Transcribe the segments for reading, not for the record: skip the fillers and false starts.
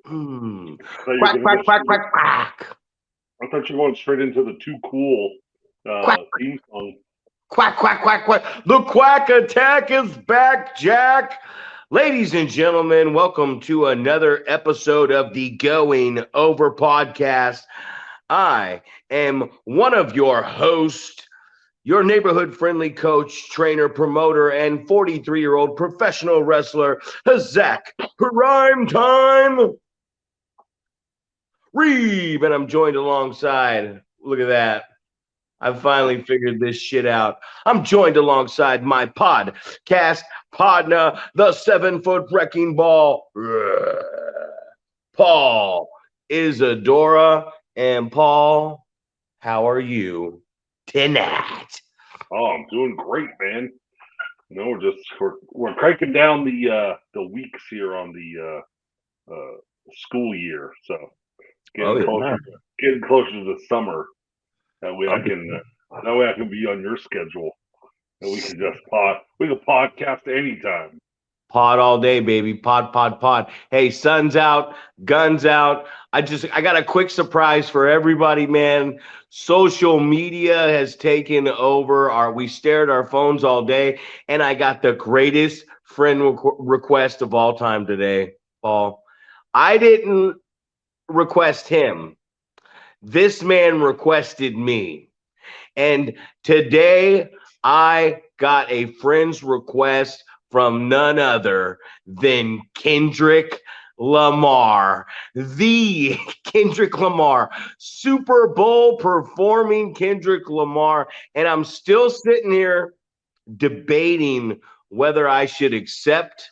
So you're Quack, gonna quack, go. quack, quack, quack. I thought you were going straight into the too cool Quack, theme song. quack, quack, quack, quack. The quack attack is back, Jack. Ladies and gentlemen, welcome to another episode of the Going Over podcast. I am one of your hosts, your neighborhood friendly coach, trainer, promoter, and 43-year-old professional wrestler, Zack. Prime time, Reeb, and I'm joined alongside, look at that. I've finally figured this shit out. I'm joined alongside my podcast partner, the 7-foot wrecking ball, Paul Isadora. And Paul, how are you tonight? Oh, I'm doing great, man. No, we're cranking down the weeks here on the school year, so Oh getting yeah. closer to the summer. That way I Okay. can that way I can be on your schedule, and we can podcast anytime. Pod all day, baby. Pod, pod, pod. Hey, sun's out, guns out. I got a quick surprise for everybody, man. Social media has taken over. We stared at our phones all day, and I got the greatest friend request of all time today, Paul. I didn't request him. This man requested me. And today I got a friend's request from none other than Kendrick Lamar, the Kendrick Lamar, Super Bowl performing Kendrick Lamar. And I'm still sitting here debating whether I should accept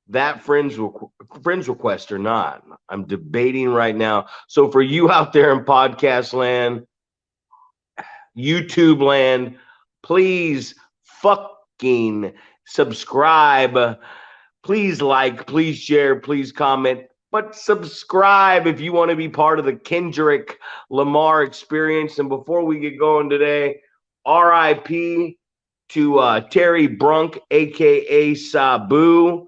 that friend's request or not. I'm debating right now. So for you out there in podcast land, YouTube land, please fucking subscribe. Please like, please share, please comment, but subscribe if you want to be part of the Kendrick Lamar experience. And before we get going today, RIP to Terry Brunk, aka Sabu.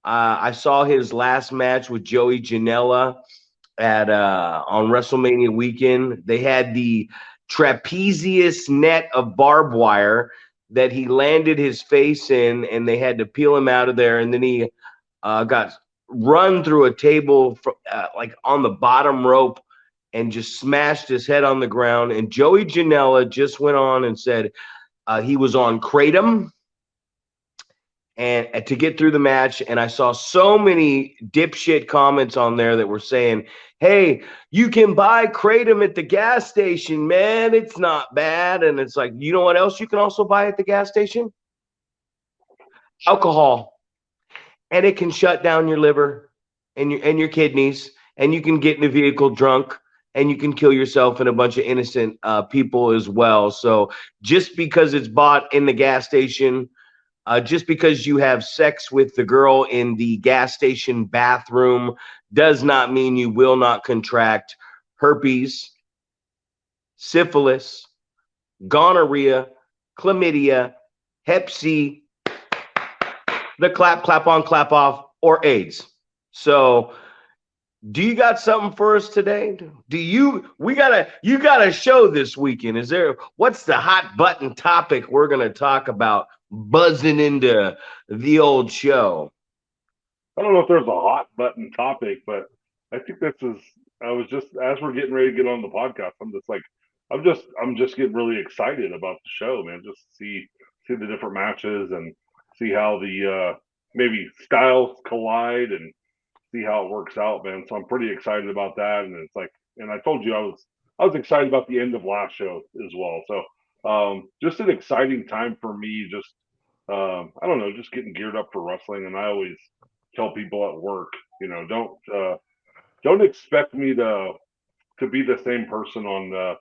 I saw his last match with Joey Janela at on WrestleMania weekend. They had the trapezius net of barbed wire that he landed his face in, and they had to peel him out of there. And then he got run through a table like on the bottom rope and just smashed his head on the ground. And Joey Janela just went on and said he was on kratom and to get through the match. And I saw so many dipshit comments on there that were saying, "Hey, you can buy kratom at the gas station, man. It's not bad." And it's like, you know what else you can also buy at the gas station? Alcohol. And it can shut down your liver and your kidneys, and you can get in a vehicle drunk, and you can kill yourself and a bunch of innocent people as well. So just because it's bought in the gas station, just because you have sex with the girl in the gas station bathroom does not mean you will not contract herpes, syphilis, gonorrhea, chlamydia, hep C, the clap, clap on, clap off, or AIDS. So, do you got something for us today? Do you? You got a show this weekend. Is there? What's the hot button topic we're gonna talk about? Buzzing into the old show. I don't know if there's a hot button topic, but I think this is. I was just as we're getting ready to get on the podcast. I'm just getting really excited about the show, man. Just see the different matches and see how the maybe styles collide and see how it works out, man. So I'm pretty excited about that. And it's like, and I told you I was excited about the end of last show as well. So just an exciting time for me. Just I don't know, just getting geared up for wrestling. And I always tell people at work, don't expect me to be the same person on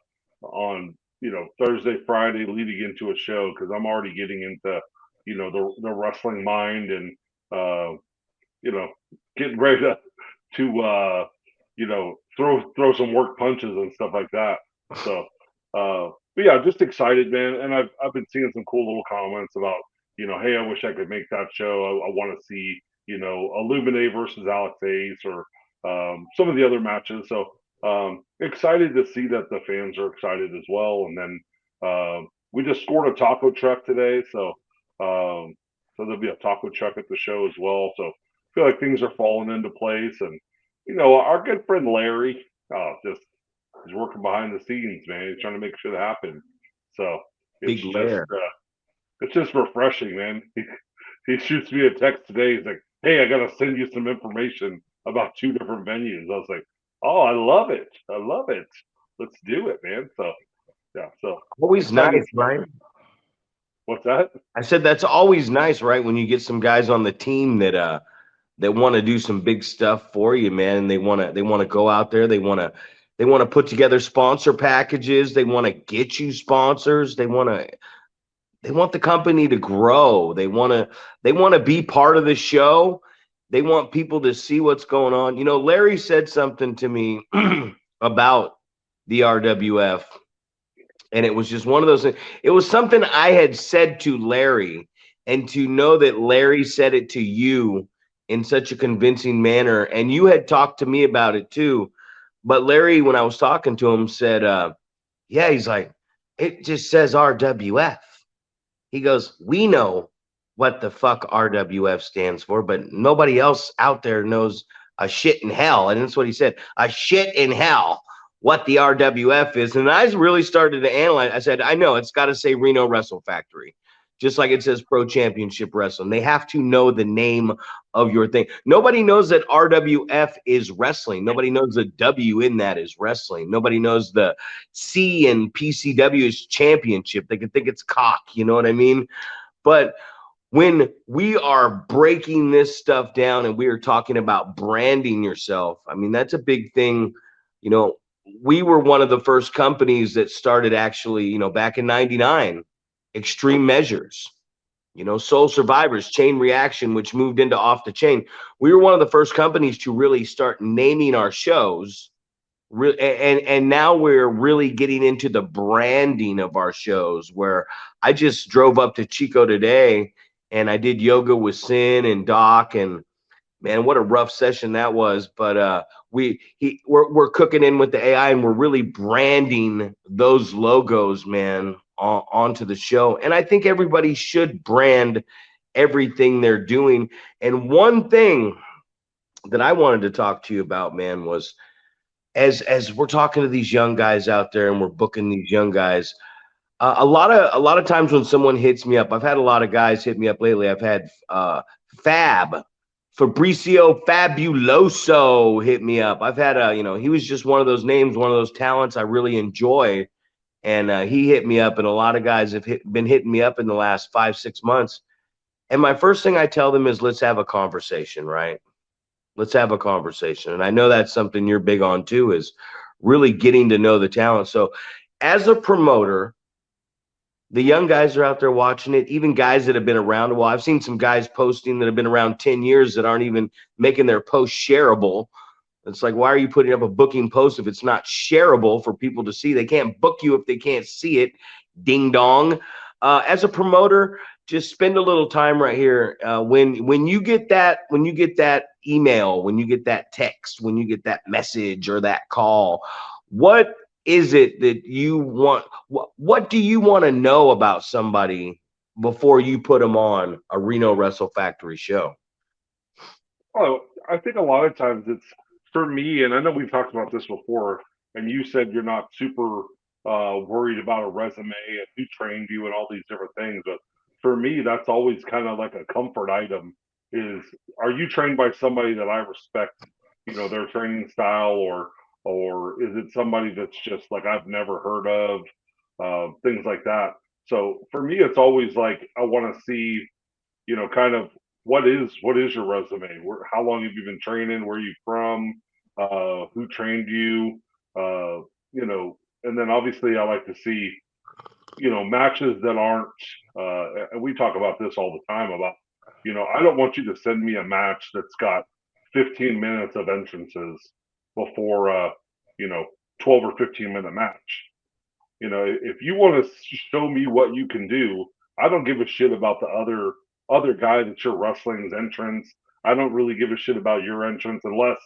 Thursday, Friday leading into a show because I'm already getting into the wrestling mind and uh, you know getting ready to throw some work punches and stuff like that. So but yeah, just excited, man. And I've been seeing some cool little comments about hey, I wish I could make that show. I want to see Illuminate versus Alex Ace or some of the other matches. So excited to see that the fans are excited as well. And then we just scored a taco truck today, so there'll be a taco truck at the show as well. So I feel like things are falling into place. And our good friend Larry, just he's working behind the scenes, man. He's trying to make shit happen. So it's Big just Lair. it's just refreshing, man. He shoots me a text today. He's like, "Hey, I gotta send you some information about two different venues." I was like, "Oh, I love it. I love it. Let's do it, man." So yeah, so Always excited nice, for right? that. What's that? I said that's always nice, right? When you get some guys on the team that want to do some big stuff for you, man, and they want to go out there, they want to put together sponsor packages, they want to get you sponsors, they want the company to grow. They want to be part of the show. They want people to see what's going on. Larry said something to me about the RWF, and it was just one of those things. It was something I had said to Larry, and to know that Larry said it to you in such a convincing manner, and you had talked to me about it too. But Larry, when I was talking to him, said, yeah, he's like, it just says RWF. He goes, we know what the fuck RWF stands for, but nobody else out there knows a shit in hell. And that's what he said, a shit in hell, what the RWF is. And I really started to analyze. I said, I know it's got to say Reno Wrestle Factory, just like it says Pro Championship Wrestling. They have to know the name of your thing. Nobody knows that RWF is wrestling. Nobody knows the W in that is wrestling. Nobody knows the C and PCW is championship. They can think it's cock. You know what I mean? But when we are breaking this stuff down and we are talking about branding yourself, I mean, that's a big thing. You know, we were one of the first companies that started actually, back in 99, Extreme Measures, Soul Survivors, Chain Reaction, which moved into Off the Chain. We were one of the first companies to really start naming our shows. And now we're really getting into the branding of our shows, where I just drove up to Chico today and I did yoga with Sin and Doc, and man, what a rough session that was. But we're cooking in with the AI, and we're really branding those logos, man, onto the show. And I think everybody should brand everything they're doing. And one thing that I wanted to talk to you about, man, was as we're talking to these young guys out there and we're booking these young guys, a lot of times when someone hits me up, I've had a lot of guys hit me up lately. I've had Fab Fabricio Fabuloso hit me up. I've had he was just one of those names, one of those talents I really enjoy, and he hit me up. And a lot of guys have been hitting me up in the last 5-6 months. And my first thing I tell them is, let's have a conversation, right? Let's have a conversation. And I know that's something you're big on too, is really getting to know the talent. So as a promoter, the young guys are out there watching it, even guys that have been around a while. I've seen some guys posting that have been around 10 years that aren't even making their post shareable. It's like, why are you putting up a booking post if it's not shareable for people to see? They can't book you if they can't see it. Ding dong. As a promoter, just spend a little time right here. When you get that email, when you get that text, when you get that message or that call, what is it that you want? What do you want to know about somebody before you put them on a Reno Wrestle Factory show? Oh, I think a lot of times it's for me, and I know we've talked about this before, and you said you're not super worried about a resume and who trained you and all these different things. But for me, that's always kind of like a comfort item is, are you trained by somebody that I respect, their training style, or is it somebody that's just like I've never heard of, things like that. So for me, it's always like I want to see, kind of what is your resume? How long have you been training? Where are you from? Who trained you? And then obviously I like to see, matches that aren't. And we talk about this all the time about, I don't want you to send me a match that's got 15 minutes of entrances before, 12 or 15-minute match. If you want to show me what you can do, I don't give a shit about the other guy that you're wrestling's entrance. I don't really give a shit about your entrance unless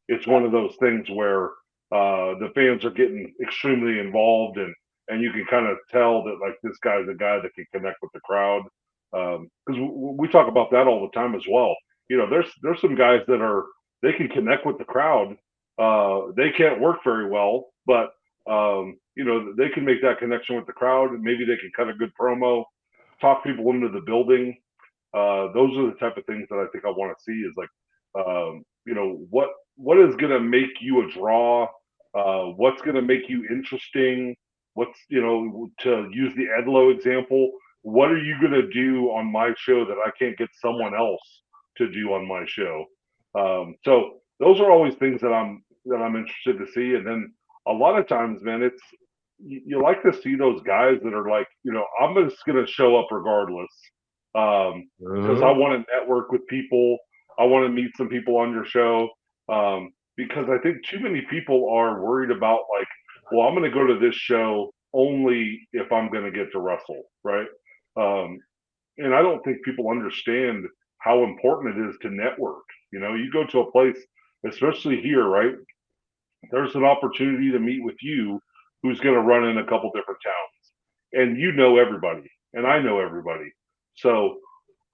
it's one of those things where the fans are getting extremely involved, and you can kind of tell that like this guy's a guy that can connect with the crowd. Because we talk about that all the time as well. You know, there's some guys that are they can connect with the crowd. They can't work very well, but you know, they can make that connection with the crowd, and maybe they can cut a good promo, talk people into the building. Those are the type of things that I think I want to see is like, you know, what is going to make you a draw? What's going to make you interesting? What's, you know, to use the Edlo example, what are you going to do on my show that I can't get someone else to do on my show? So those are always things that I'm interested to see. And then a lot of times, man, it's you like to see those guys that are like, you know, I'm just going to show up regardless because I Mhm. want to network with people. I want to meet some people on your show because I think too many people are worried about like, well, I'm going to go to this show only if I'm going to get to wrestle, right? Um, and I don't think people understand how important it is to network. You know, you go to a place, especially here, right? There's an opportunity to meet with you who's going to run in a couple different towns, and you know everybody, and I know everybody. So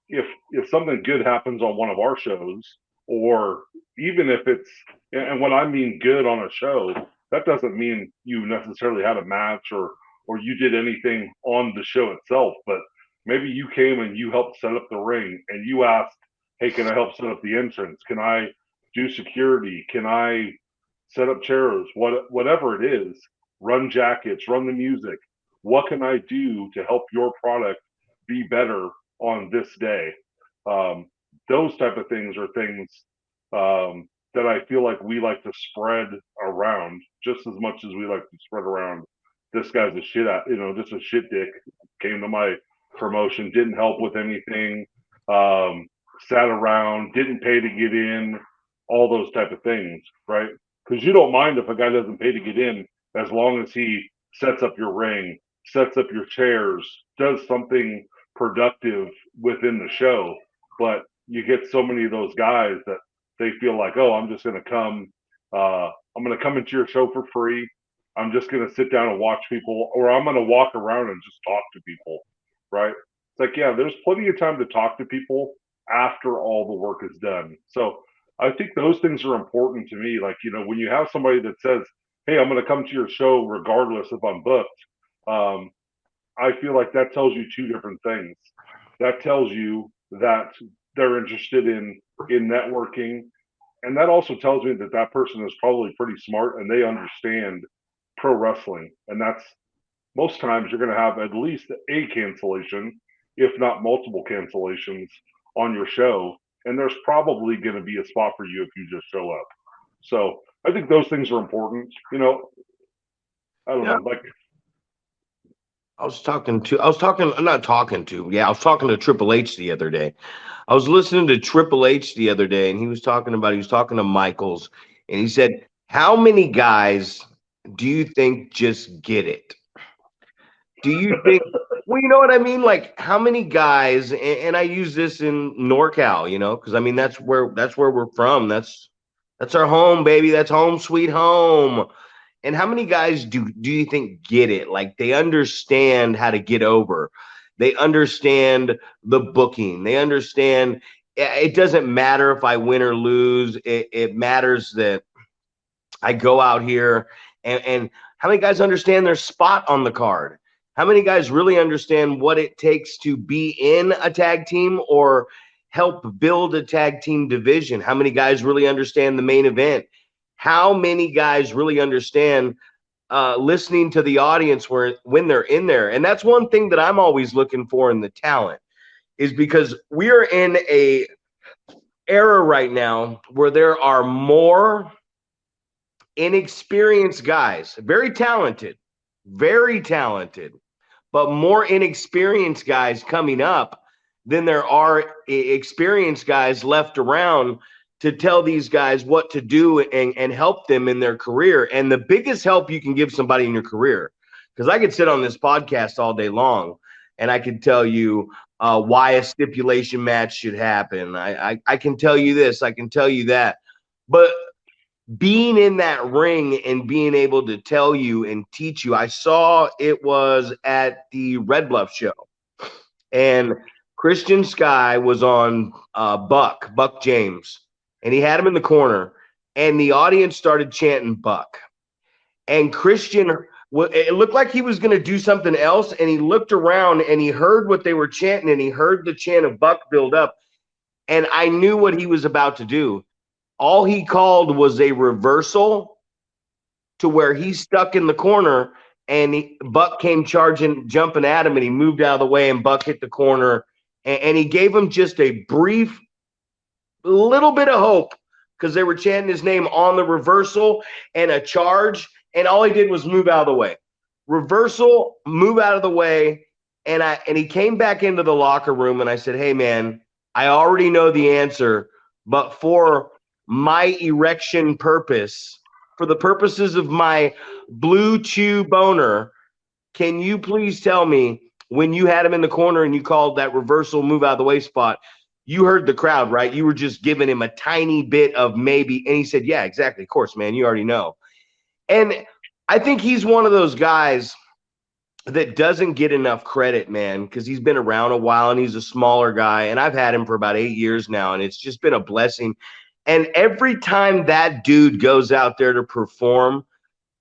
if something good happens on one of our shows, or even if it's and when I mean good on a show, that doesn't mean you necessarily had a match or you did anything on the show itself, but maybe you came and you helped set up the ring and you asked, hey, can I help set up the entrance? Can I do security? Can I set up chairs? Whatever it is, run jackets, run the music. What can I do to help your product be better on this day? Um, those type of things are things that I feel like we like to spread around just as much as we like to spread around. This guy's a shit at, you know, just a shit dick. Came to my promotion, didn't help with anything, um, sat around, didn't pay to get in, all those type of things, right? Because you don't mind if a guy doesn't pay to get in as long as he sets up your ring, sets up your chairs, does something productive within the show. But you get so many of those guys that they feel like, oh, I'm just going to come, I'm going to come into your show for free. I'm just going to sit down and watch people, or I'm going to walk around and just talk to people, right? It's like, yeah, there's plenty of time to talk to people after all the work is done. So I think those things are important to me. Like, you know, when you have somebody that says, hey, I'm going to come to your show regardless if I'm booked, um, I feel like that tells you two different things. That tells you that they're interested in networking, and that also tells me that that person is probably pretty smart and they understand pro wrestling. And that's most times you're going to have at least a cancellation, if not multiple cancellations on your show, and there's probably going to be a spot for you if you just show up. So I think those things are important. You know, I don't Yeah. know, like I was talking, not talking to, yeah, I was talking to Triple H the other day. I was listening to Triple H the other day, and he was talking to Michaels, and he said, how many guys do you think just get it? Do you think, well, you know what I mean? Like, how many guys, and I use this in NorCal, you know, because I mean, that's where we're from. That's our home, baby. That's home sweet home. And how many guys do you think get it? Like they understand how to get over. They understand the booking. They understand it doesn't matter if I win or lose. It matters that I go out here and how many guys understand their spot on the card? How many guys really understand what it takes to be in a tag team or help build a tag team division? How many guys really understand the main event? How many guys really understand listening to the audience when they're in there? And that's one thing that I'm always looking for in the talent is because we are in a era right now where there are more inexperienced guys, very talented, but more inexperienced guys coming up than there are experienced guys left around to tell these guys what to do and help them in their career. And the biggest help you can give somebody in your career, because I could sit on this podcast all day long and I could tell you why a stipulation match should happen. I can tell you this, I can tell you that. But being in that ring and being able to tell you and teach you. I saw it was at the Red Bluff show, and Christian Sky was on Buck James, and he had him in the corner, and the audience started chanting Buck. And Christian, it looked like he was going to do something else, and he looked around and he heard what they were chanting, and he heard the chant of Buck build up, and I knew what he was about to do. All he called was a reversal to where he's stuck in the corner, and Buck came charging, jumping at him, and he moved out of the way, and Buck hit the corner, and he gave him just a brief little bit of hope because they were chanting his name on the reversal and a charge, and all he did was move out of the way. Reversal, move out of the way, and he came back into the locker room, and I said, "Hey man, I already know the answer, but for my erection purpose, for the purposes of my blue chew boner, can you please tell me when you had him in the corner and you called that reversal move out of the way spot, you heard the crowd, right? You were just giving him a tiny bit of maybe." And he said, "Yeah, exactly. Of course, man. You already know." And I think he's one of those guys that doesn't get enough credit, man, because he's been around a while and he's a smaller guy. And I've had him for about 8 years now, and it's just been a blessing. And every time that dude goes out there to perform,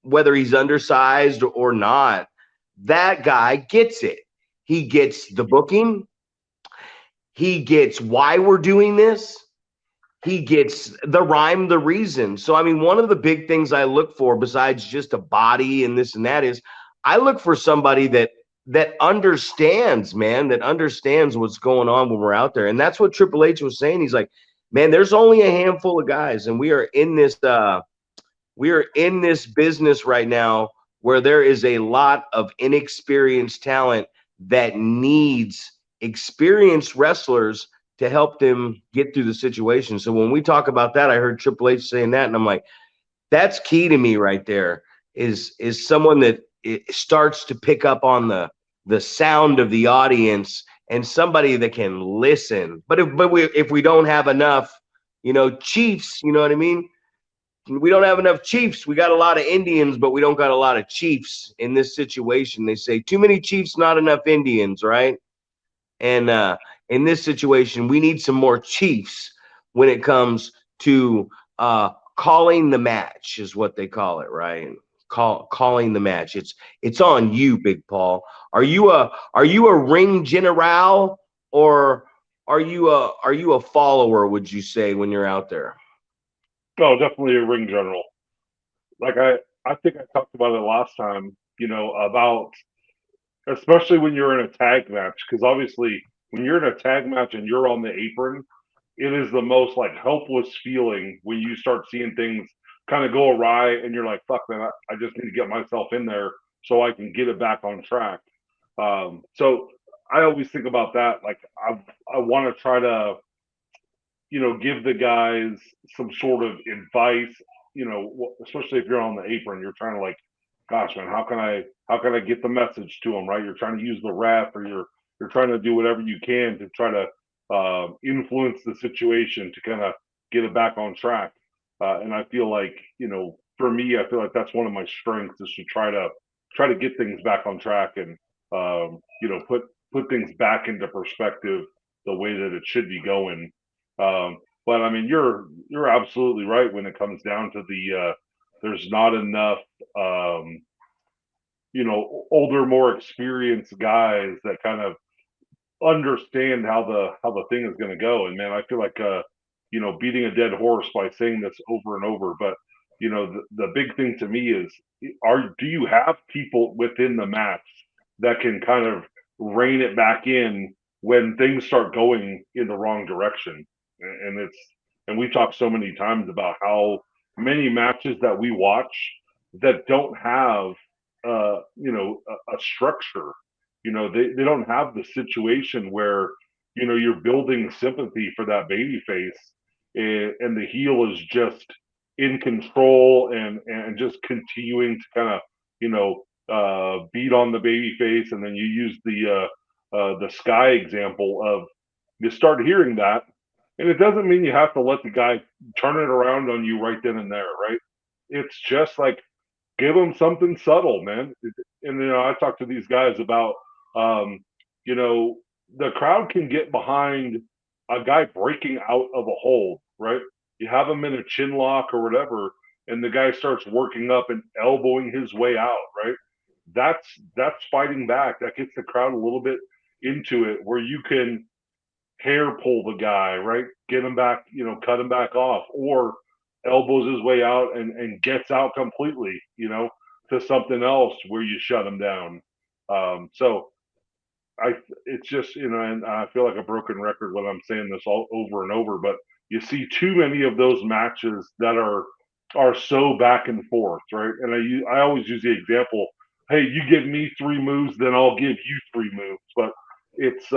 whether he's undersized or not, that guy gets it. He gets the booking. He gets why we're doing this. He gets the rhyme, the reason. So, I mean, one of the big things I look for besides just a body and this and that is I look for somebody that understands, man, that understands what's going on when we're out there. And that's what Triple H was saying. He's like, man, there's only a handful of guys, and we are in this business right now where there is a lot of inexperienced talent that needs experienced wrestlers to help them get through the situation. So when we talk about that, I heard Triple H saying that, and I'm like, that's key to me right there. Is someone that it starts to pick up on the sound of the audience and somebody that can listen. But if we don't have enough, chiefs, you know what I mean? We don't have enough chiefs. We got a lot of Indians, but we don't got a lot of chiefs in this situation. They say too many chiefs, not enough Indians, right? And in this situation, we need some more chiefs when it comes to calling the match, is what they call it, right? Calling the match. It's on you, Big Paul. Are you a ring general, or are you a follower? Would you say when you're out there? No, definitely a ring general. Like I think I talked about it last time. About especially when you're in a tag match, because obviously when you're in a tag match and you're on the apron, it is the most like helpless feeling when you start seeing things kind of go awry, and you're like, "Fuck, man, I just need to get myself in there so I can get it back on track." So I always think about that. Like I want to try to give the guys some sort of advice, especially if you're on the apron, you're trying to like, gosh, man, how can I get the message to them, right? You're trying to use the ref, or you're trying to do whatever you can to try to influence the situation to kind of get it back on track. And I feel like, for me, I feel like that's one of my strengths is to try to get things back on track and put things back into perspective the way that it should be going. But I mean, you're absolutely right when it comes down to there's not enough older, more experienced guys that kind of understand how the thing is going to go. And man, I feel like beating a dead horse by saying this over and over, but the big thing to me is do you have people within the match that can kind of rein it back in when things start going in the wrong direction? And we talk so many times about how many matches that we watch that don't have a structure. They don't have the situation where you're building sympathy for that baby face, and the heel is just in control and just continuing to kind of beat on the baby face. And then you use the Sky example of, you start hearing that, And it doesn't mean you have to let the guy turn it around on you right then and there, right? It's just like give them something subtle, man. And I talk to these guys about, um, you know, the crowd can get behind a guy breaking out of a hold, right? You have him in a chin lock or whatever, and the guy starts working up and elbowing his way out, right? That's fighting back. That gets the crowd a little bit into it, where you can hair pull the guy, right? Get him back, cut him back off, or elbows his way out and gets out completely, to something else where you shut him down. So I, it's just, and I feel like a broken record when I'm saying this all over and over, but you see too many of those matches that are so back and forth, right? And I always use the example, hey, you give me three moves, then I'll give you three moves. But it's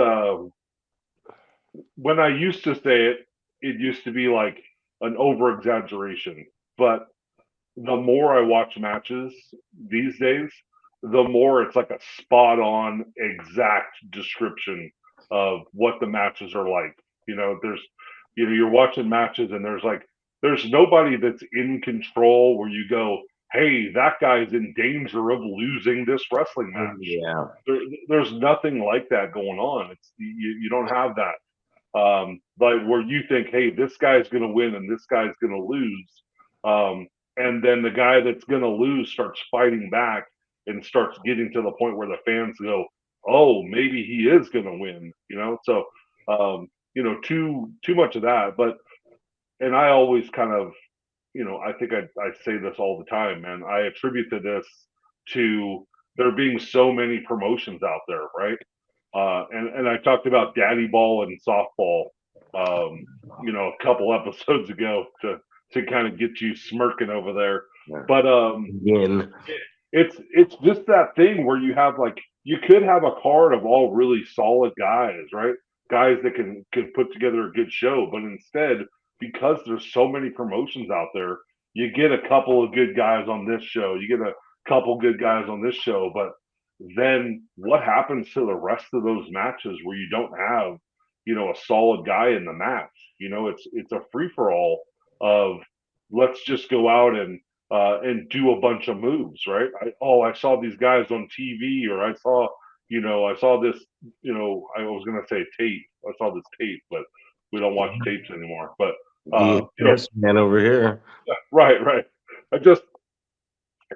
when I used to say it, it used to be like an over exaggeration. But the more I watch matches these days, the more it's like a spot on exact description of what the matches are like. There's, you're watching matches and there's nobody that's in control where you go, hey, that guy's in danger of losing this wrestling match. Yeah. There's nothing like that going on. You don't have that like where you think, hey, this guy's going to win and this guy's going to lose. And then the guy that's going to lose starts fighting back and starts getting to the point where the fans go, oh, maybe he is going to win. So, too much of that. But, and I always kind of, I think I say this all the time, man. I attribute to this to there being so many promotions out there, right? And I talked about daddy ball and softball, a couple episodes ago to kind of get you smirking over there. But Again. it's just that thing where you have like you could have a card of all really solid guys, right? Guys that can put together a good show, but instead, because there's so many promotions out there, you get a couple of good guys on this show, you get a couple good guys on this show, but then what happens to the rest of those matches where you don't have, a solid guy in the match? It's a free for all of let's just go out and do a bunch of moves, right? I saw these guys on TV, or I saw this, I was gonna say tape. I saw this tape, but we don't watch tapes anymore. But Yes, man, over here. right. I just,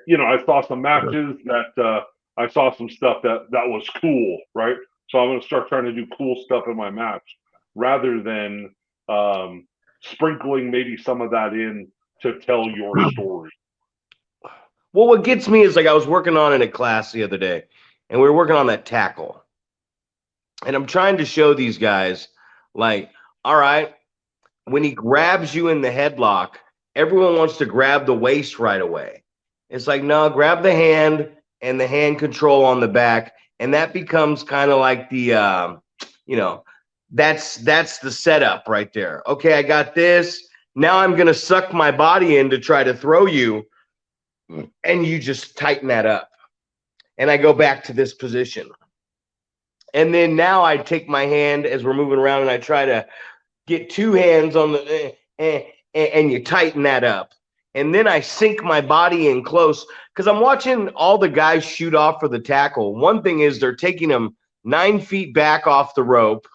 I saw some matches that I saw some stuff that was cool, right? So I'm gonna start trying to do cool stuff in my match rather than sprinkling maybe some of that in to tell your story. Well, what gets me is like I was working on in a class the other day, and we were working on that tackle. And I'm trying to show these guys, like, all right, when he grabs you in the headlock, everyone wants to grab the waist right away. It's like, no, grab the hand and the hand control on the back. And that becomes kind of like the, that's the setup right there. Okay, I got this. Now I'm going to suck my body in to try to throw you. And you just tighten that up. And I go back to this position. And then now I take my hand as we're moving around and I try to get two hands on the and you tighten that up. And then I sink my body in close because I'm watching all the guys shoot off for the tackle. One thing is they're taking them 9 feet back off the rope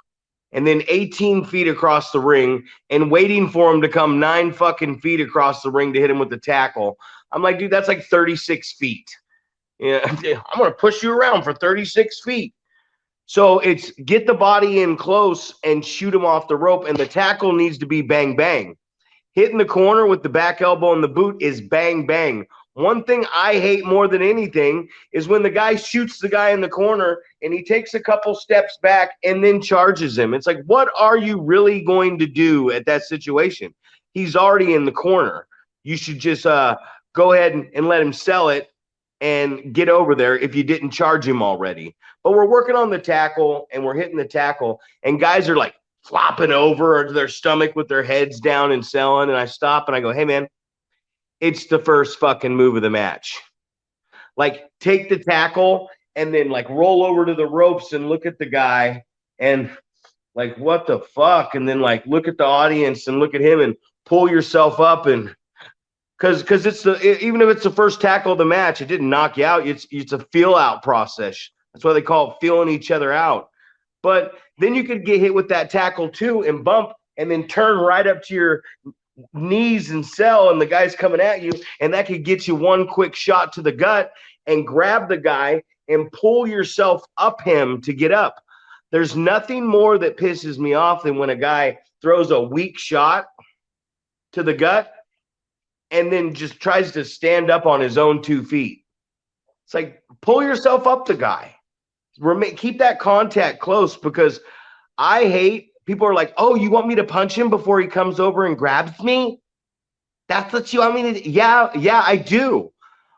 and then 18 feet across the ring and waiting for him to come 9 fucking feet across the ring to hit him with the tackle. I'm like, dude, that's like 36 feet. Yeah, I'm going to push you around for 36 feet. So it's get the body in close and shoot him off the rope, and the tackle needs to be bang, bang. Hitting the corner with the back elbow and the boot is bang, bang. One thing I hate more than anything is when the guy shoots the guy in the corner and he takes a couple steps back and then charges him. It's like, what are you really going to do at that situation? He's already in the corner. You should just go ahead and let him sell it and get over there if you didn't charge him already. But we're working on the tackle and we're hitting the tackle and guys are like flopping over to their stomach with their heads down and selling. And I stop and I go, hey man, it's the first fucking move of the match. Like take the tackle and then like roll over to the ropes and look at the guy and Like, what the fuck? And then like look at the audience and look at him and pull yourself up, and because even if it's the first tackle of the match, it didn't knock you out. It's a feel out process. That's why they call it feeling each other out. But then you could get hit with that tackle too and bump and then turn right up to your knees and sell, and the guy's coming at you, and that could get you one quick shot to the gut and grab the guy and pull yourself up him to get up. There's nothing more that pisses me off than when a guy throws a weak shot to the gut and then just tries to stand up on his own 2 feet. It's like, pull yourself up the guy. Keep that contact close, because I hate people are like, oh, you want me to punch him before he comes over and grabs me? That's what you want me to do? Yeah, I do.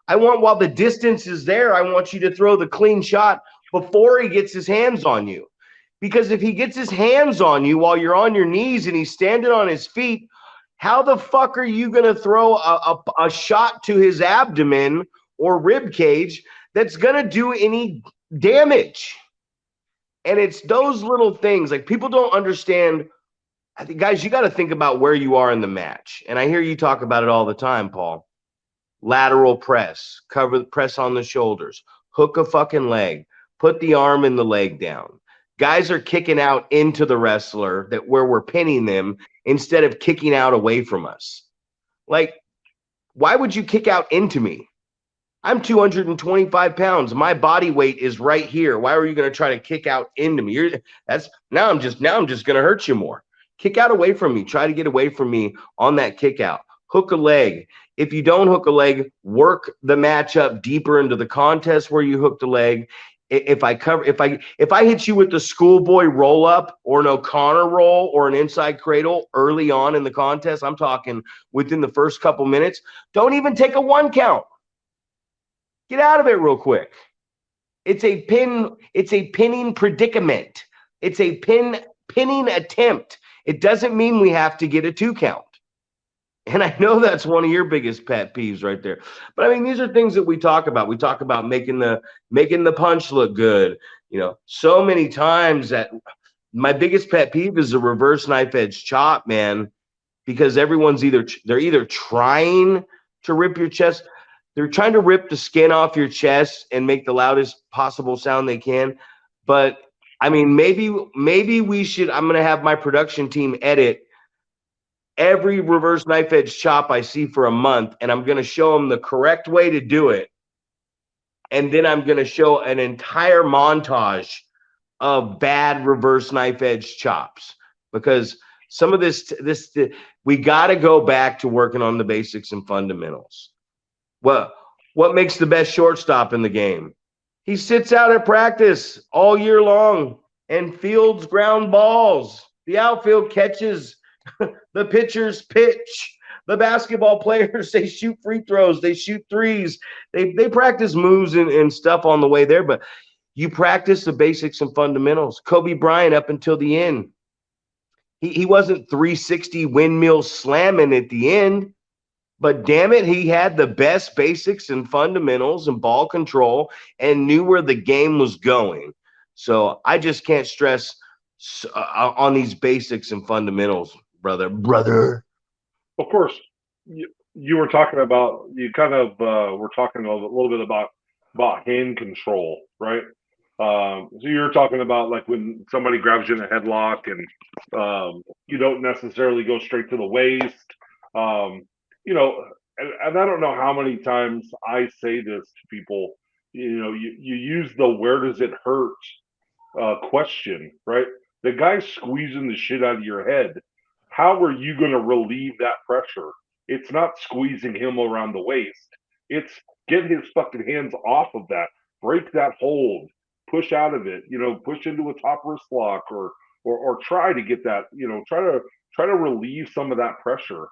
I want, while the distance is there, I want you to throw the clean shot before he gets his hands on you. Because if he gets his hands on you while you're on your knees and he's standing on his feet, how the fuck are you going to throw a shot to his abdomen or rib cage that's going to do any damage? And it's those little things. Like, people don't understand. I think, guys, you got to think about where you are in the match. And I hear you talk about it all the time, Paul. Lateral press, cover the press on the shoulders, hook a fucking leg, put the arm and the leg down. Guys are kicking out into the wrestler that where we're pinning them instead of kicking out away from us. Like, why would you kick out into me? I'm 225 pounds. My body weight is right here. Why are you going to try to kick out into me? Now I'm just going to hurt you more. Kick out away from me. Try to get away from me on that kick out. Hook a leg. If you don't hook a leg, work the match up deeper into the contest where you hooked a leg. If I hit you with the schoolboy roll up or an O'Connor roll or an inside cradle early on in the contest, I'm talking within the first couple minutes, don't even take a 1 count. Get out of it real quick. It's a pinning predicament. It's a pinning attempt. It doesn't mean we have to get a 2 count. And I know that's one of your biggest pet peeves right there. But I mean, these are things that we talk about. We talk about making the punch look good. So many times that my biggest pet peeve is the reverse knife edge chop, man, because they're either trying to rip your chest. They're trying to rip the skin off your chest and make the loudest possible sound they can. But I mean, maybe we should. I'm going to have my production team edit every reverse knife edge chop I see for a month, and I'm going to show them the correct way to do it. And then I'm going to show an entire montage of bad reverse knife edge chops, because some of this we got to go back to working on the basics and fundamentals. What makes the best shortstop in the game? He sits out at practice all year long and fields ground balls. The outfield catches the pitchers pitch. The basketball players, they shoot free throws, they shoot threes, they practice moves and stuff on the way there, but you practice the basics and fundamentals. Kobe Bryant, up until the end, he wasn't 360 windmill slamming at the end, but damn it, he had the best basics and fundamentals and ball control and knew where the game was going. So I just can't stress on these basics and fundamentals, brother. Of course, you were talking about, you kind of were talking a little bit about hand control, right? So you're talking about like when somebody grabs you in a headlock and you don't necessarily go straight to the waist. Um, and I don't know how many times I say this to people. You use the "where does it hurt" question, right? The guy's squeezing the shit out of your head. How are you going to relieve that pressure? It's not squeezing him around the waist. It's get his fucking hands off of that, break that hold, push out of it. Push into a top wrist lock, or try to get that. Try to relieve some of that pressure.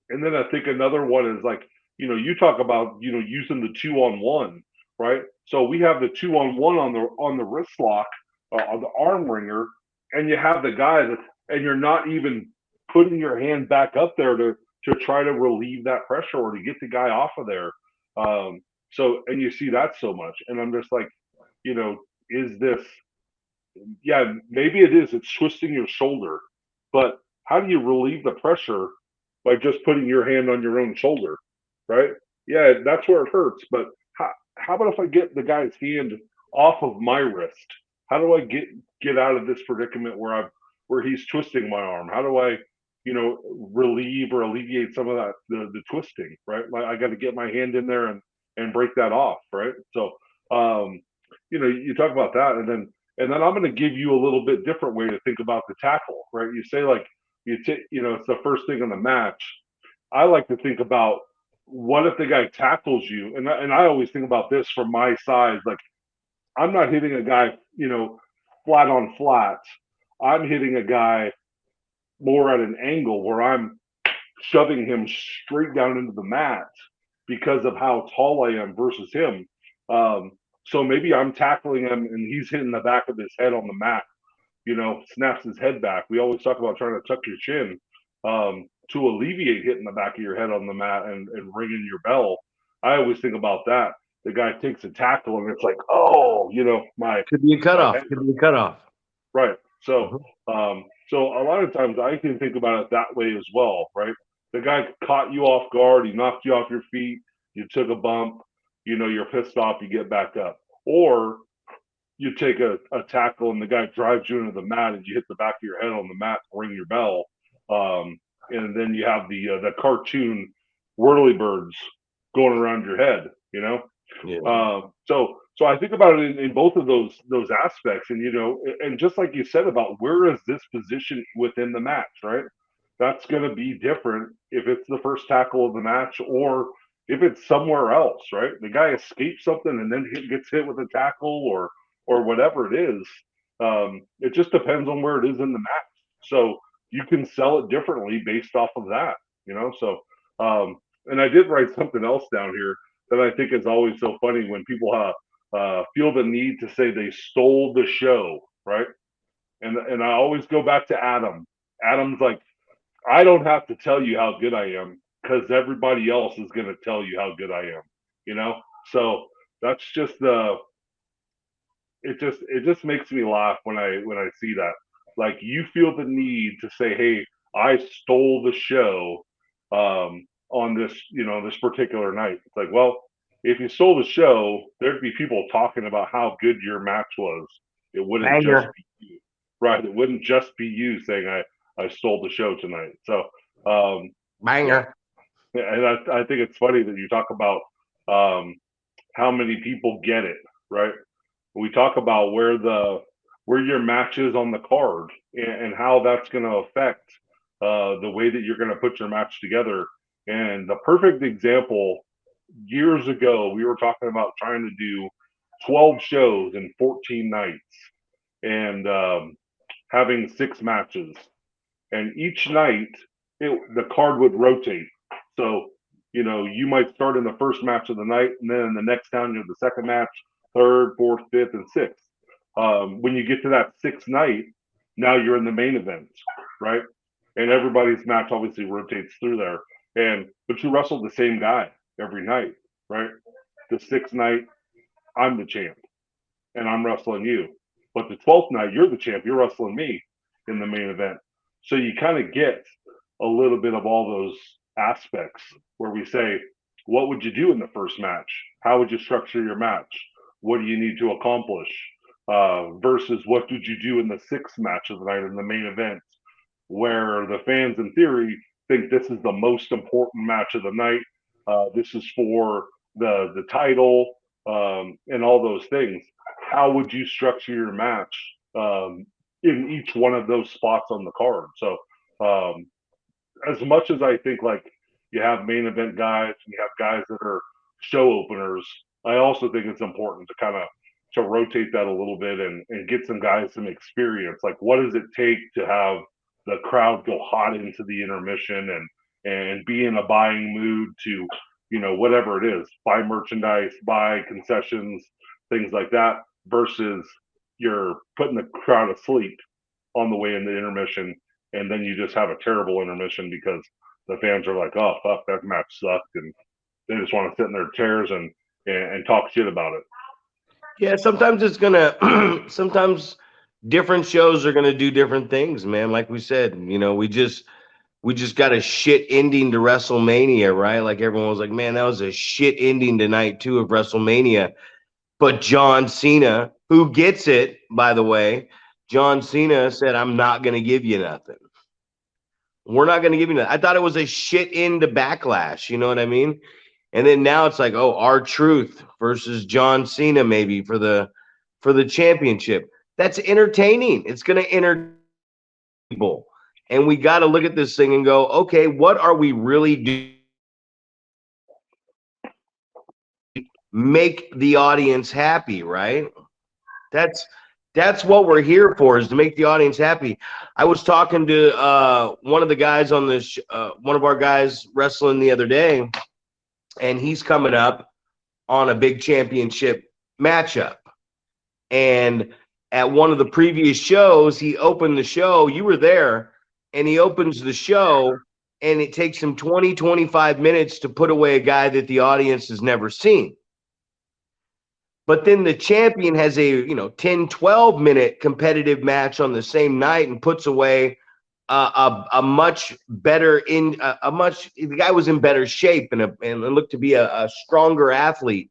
And then I think another one is like, you talk about using the 2-on-1, right? So we have the 2-on-1 on the wrist lock, on the arm wringer, and you have the guy that, and you're not even putting your hand back up there to try to relieve that pressure or to get the guy off of there. And you see that so much, and I'm just like, is this yeah, maybe it is. It's twisting your shoulder, but how do you relieve the pressure by just putting your hand on your own shoulder, right? Yeah, that's where it hurts. But how about if I get the guy's hand off of my wrist? How do I get out of this predicament where he's twisting my arm? How do I, relieve or alleviate some of that the twisting, right? Like I got to get my hand in there and break that off, right? So, um, you talk about that, and then I'm going to give you a little bit different way to think about the tackle, right? You say like it's the first thing in the match. I like to think about what if the guy tackles you, and I always think about this from my side. Like I'm not hitting a guy, flat on flat. I'm hitting a guy more at an angle where I'm shoving him straight down into the mat because of how tall I am versus him. Um, so maybe I'm tackling him and he's hitting the back of his head on the mat, snaps his head back. We always talk about trying to tuck your chin to alleviate hitting the back of your head on the mat and ringing your bell. I always think about that. The guy takes a tackle and it's like, oh, Could be a my head. cutoff. Could be a cutoff. Right. So, Mhm. so a lot of times I can think about it that way as well, right? The guy caught you off guard, he knocked you off your feet, you took a bump, you're pissed off, you get back up. Or you take a tackle and the guy drives you into the mat and you hit the back of your head on the mat to ring your bell. And then you have the cartoon whirly birds going around your head, Yeah. So I think about it in both of those aspects, and and just like you said about where is this position within the match, right? That's going to be different if it's the first tackle of the match or if it's somewhere else, right? The guy escapes something and then gets hit with a tackle or whatever it is. It just depends on where it is in the match. So you can sell it differently based off of that, So, and I did write something else down here that I think is always so funny when people feel the need to say they stole the show, right? And I always go back to Adam. Adam's like, I don't have to tell you how good I am because everybody else is going to tell you how good I am, you know. So that's just the it just makes me laugh when I see that. Like you feel the need to say, "Hey, I stole the show on this particular night." It's like, well, if you stole the show, there'd be people talking about how good your match was. It wouldn't just Banger. be you, right? It wouldn't just be you saying, "I stole the show tonight." So, yeah, Banger. and I think it's funny that you talk about um, how many people get it, right? We talk about where your match is on the card and how that's going to affect the way that you're going to put your match together. And the perfect example, years ago, we were talking about trying to do 12 shows in 14 nights and having 6 matches. And each night, the card would rotate. So, you might start in the first match of the night, and then the next time you have the second match, third, fourth, fifth, and sixth. When you get to that sixth night, now you're in the main event, right? And everybody's match obviously rotates through there. But you wrestle the same guy every night, right? The sixth night, I'm the champ and I'm wrestling you. But the 12th night, you're the champ. You're wrestling me in the main event. So you kind of get a little bit of all those aspects where we say, what would you do in the first match? How would you structure your match? What do you need to accomplish? Versus what did you do in the sixth match of the night in the main event, where the fans, in theory, think this is the most important match of the night. This is for the title and all those things. How would you structure your match in each one of those spots on the card? So, as much as I think like you have main event guys and you have guys that are show openers, I also think it's important to kind of to rotate that a little bit and get some guys some experience. Like, what does it take to have the crowd go hot into the intermission and be in a buying mood to whatever it is, buy merchandise, buy concessions, things like that, versus you're putting the crowd asleep on the way in the intermission, and then you just have a terrible intermission because the fans are like, "Oh fuck, that match sucked," and they just want to sit in their chairs and talk shit about it. Yeah, sometimes it's gonna sometimes different shows are going to do different things, man. Like we said, we just got a shit ending to WrestleMania, right? Like everyone was like, man, that was a shit ending tonight too of WrestleMania. But John Cena, who gets it, by the way, John Cena said, I'm not going to give you nothing. We're not going to give you nothing. I thought it was a shit end to Backlash. You know what I mean? And then now it's like, oh, R-Truth versus John Cena maybe for the championship. That's entertaining. It's going to entertain people. And we got to look at this thing and go, okay, what are we really doing? Make the audience happy, right? That's that's what we're here for, is to make the audience happy. I was talking to one of the guys on this, one of our guys wrestling the other day, and he's coming up on a big championship matchup. And at one of the previous shows, he opened the show. You were there, and he opens the show, and it takes him 20, 25 minutes to put away a guy that the audience has never seen. But then the champion has a 10, 12 minute competitive match on the same night and puts away a much better in a much the guy was in better shape and looked to be a stronger athlete.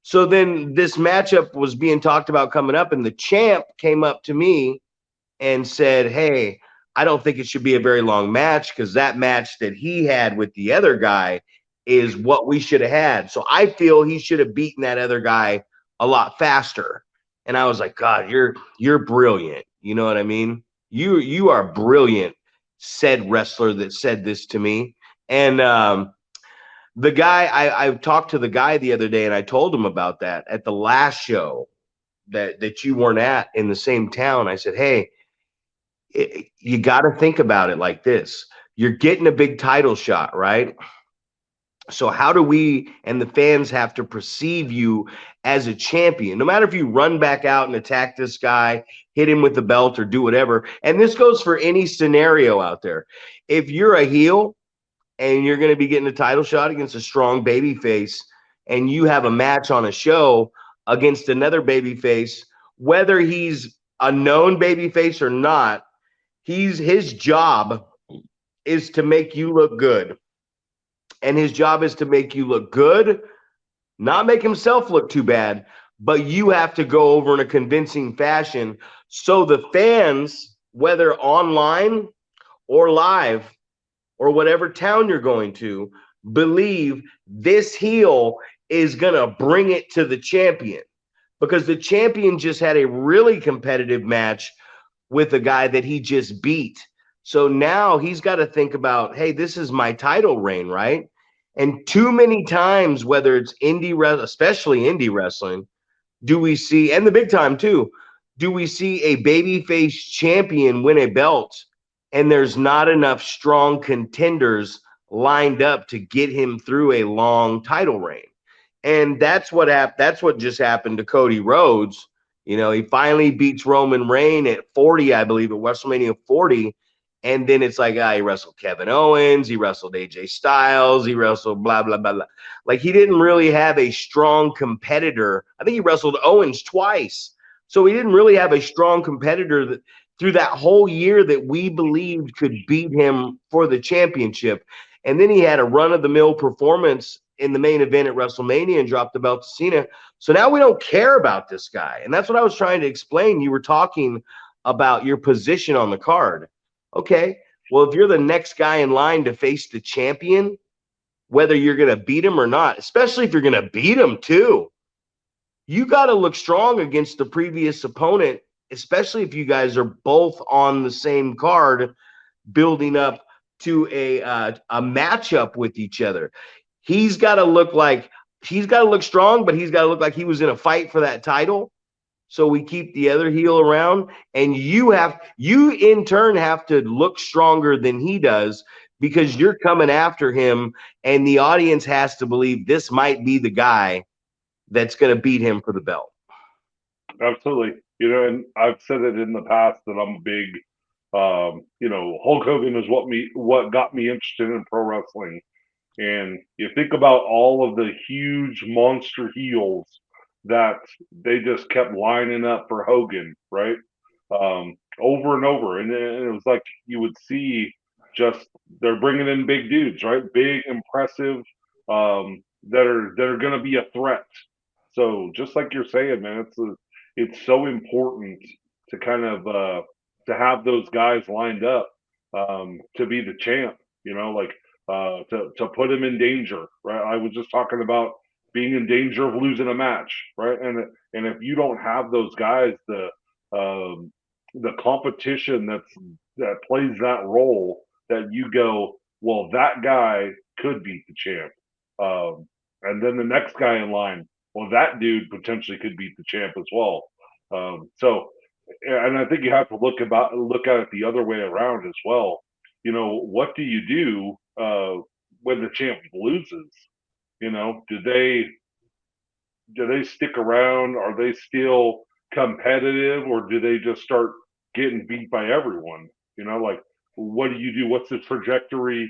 So then this matchup was being talked about coming up, and the champ came up to me and said, hey, I don't think it should be a very long match, because that match that he had with the other guy is what we should have had. So I feel he should have beaten that other guy a lot faster. And I was like, God, you're brilliant. You know what I mean? You are brilliant, said wrestler that said this to me. And the guy, I talked to the guy the other day, and I told him about that at the last show that you weren't at in the same town. I said, hey, you got to think about it like this. You're getting a big title shot, right? So how do we and the fans have to perceive you as a champion? No matter if you run back out and attack this guy, hit him with the belt, or do whatever. And this goes for any scenario out there. If you're a heel and you're going to be getting a title shot against a strong baby face, and you have a match on a show against another baby face, whether he's a known baby face or not, his job is to make you look good. And his job is to make you look good, not make himself look too bad, but you have to go over in a convincing fashion, so the fans, whether online or live or whatever town you're going to, believe this heel is going to bring it to the champion, because the champion just had a really competitive match with a guy that he just beat. So now he's got to think about, hey, this is my title reign, right? And too many times, whether it's especially indie wrestling, do we see, and the big time too, do we see a babyface champion win a belt, and there's not enough strong contenders lined up to get him through a long title reign? And that's what just happened to Cody Rhodes. He finally beats Roman Reigns at 40, I believe, at WrestleMania 40. And then it's like, he wrestled Kevin Owens, he wrestled AJ Styles, he wrestled blah, blah, blah, blah. Like, he didn't really have a strong competitor. I think he wrestled Owens twice. So he didn't really have a strong competitor through that whole year that we believed could beat him for the championship. And then he had a run-of-the-mill performance in the main event at WrestleMania and dropped the belt to Cena. So now we don't care about this guy. And that's what I was trying to explain. You were talking about your position on the card. Okay, well, if you're the next guy in line to face the champion, whether you're going to beat him or not, especially if you're going to beat him too, you got to look strong against the previous opponent, especially if you guys are both on the same card building up to a matchup with each other. He's got to look strong, but he's got to look like he was in a fight for that title. So we keep the other heel around, and you in turn have to look stronger than he does, because you're coming after him, and the audience has to believe this might be the guy that's going to beat him for the belt. Absolutely. And I've said it in the past that I'm a big, Hulk Hogan is what got me interested in pro wrestling. And you think about all of the huge monster heels that they just kept lining up for Hogan, right? over and over, and it was like you would see just they're bringing in big dudes, right? Big, impressive, that are going to be a threat. So just like you're saying, man, it's so important to kind of to have those guys lined up to be the champ. You know, like to put him in danger, right? I was just talking about being in danger of losing a match, right? And if you don't have those guys, um, the competition that plays that role, that you go, well, that guy could beat the champ, and then the next guy in line, well, that dude potentially could beat the champ as well. So, and I think you have to look at it the other way around as well. You know, what do you do when the champ loses? You know, do they stick around? Are they still competitive, or do they just start getting beat by everyone? You know, like what do you do? What's the trajectory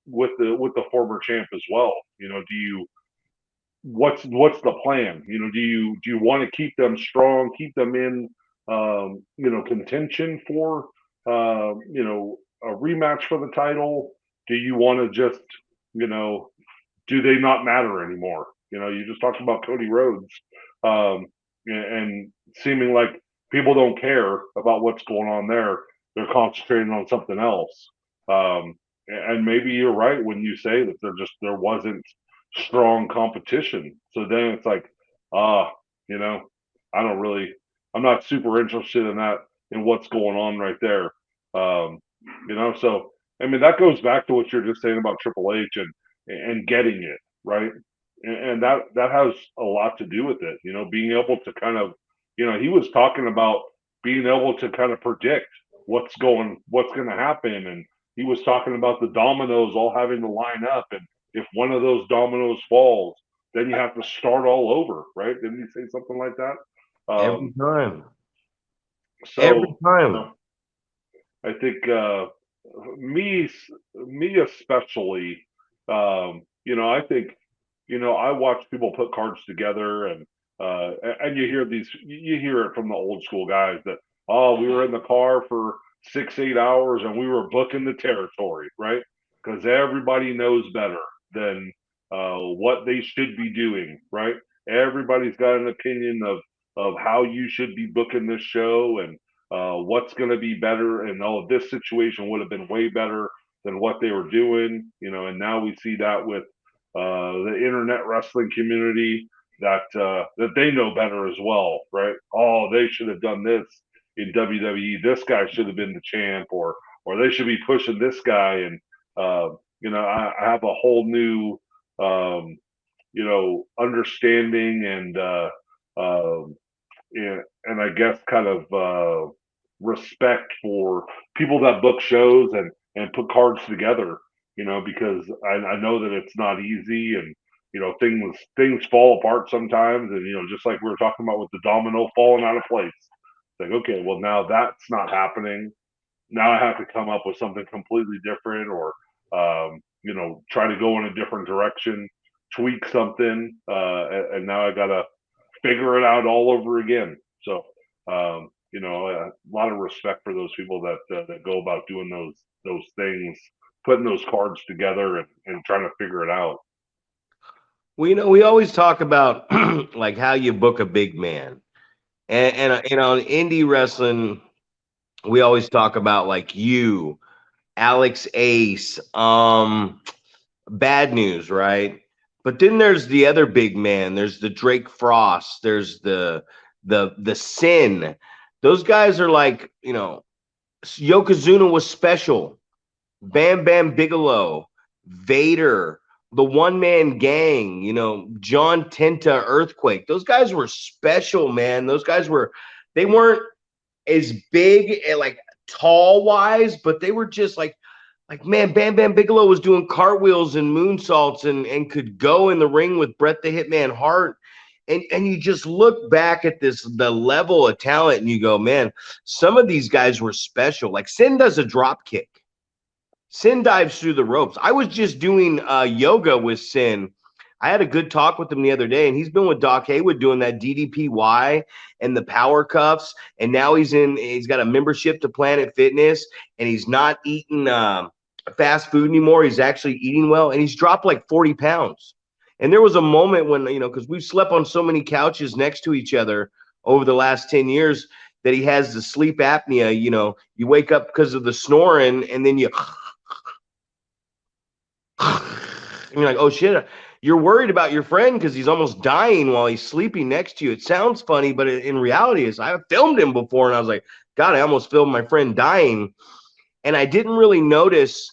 with the former champ as well? You know, do you what's the plan? You know, do you want to keep them strong, keep them in contention for a rematch for the title? Do you want to just you know do they not matter anymore? You know, you just talked about Cody Rhodes, and seeming like people don't care about what's going on there. They're concentrating on something else. And maybe you're right when you say that there wasn't strong competition. So then it's like, ah, you know, I don't really, I'm not super interested in that, in what's going on right there. Um, so I mean that goes back to what you're just saying about Triple H and getting it right, and that has a lot to do with it. You know, being able to kind of, he was talking about being able to kind of predict what's going to happen, and he was talking about the dominoes all having to line up, and if one of those dominoes falls, then you have to start all over, right? Didn't he say something like that? Every Um, time. Every so time. I think me me especially, I think, I watch people put cards together, and you hear it from the old school guys that, oh, we were in the car for 6 8 hours and we were booking the territory, right? Because everybody knows better than what they should be doing, right? Everybody's got an opinion of how you should be booking this show, and what's going to be better, and this situation would have been way better than what they were doing, and now we see that with the internet wrestling community, that they know better as well, right? Oh, they should have done this in WWE. This guy should have been the champ, or they should be pushing this guy, and I have a whole new understanding, and I guess kind of respect for people that book shows and put cards together. Because I know that it's not easy, and things fall apart sometimes, and just like we were talking about with the domino falling out of place. It's like, okay, well, now that's not happening. Now I have to come up with something completely different, or try to go in a different direction, tweak something, and now I gotta figure it out all over again. So, a lot of respect for those people that go about doing those things, putting those cards together, and trying to figure it out. We always talk about like how you book a big man. And on indie wrestling, we always talk about like you, Alex Ace, Bad News, right? But then there's the other big man. There's the Drake Frost. There's the Sin. Those guys are like, Yokozuna was special. Bam Bam Bigelow, Vader, the One Man Gang, John Tenta, Earthquake. Those guys were special, man. They weren't as big and like tall wise, but they were just like man, Bam Bam Bigelow was doing cartwheels and moonsaults and could go in the ring with Bret the Hitman Hart. And you just look back at the level of talent and you go, man, some of these guys were special. Like Sin does a drop kick. Sin dives through the ropes. I was just doing yoga with Sin. I had a good talk with him the other day, and he's been with Doc Haywood doing that DDPY and the power cuffs, and now he's got a membership to Planet Fitness, and he's not eating fast food anymore. He's actually eating well, and he's dropped like 40 pounds. And there was a moment when, because we've slept on so many couches next to each other over the last 10 years that he has the sleep apnea. You wake up because of the snoring, and then and you're like, oh shit, you're worried about your friend because he's almost dying while he's sleeping next to you. It sounds funny, but in reality is I filmed him before, and I was like, God, I almost filmed my friend dying. And I didn't really notice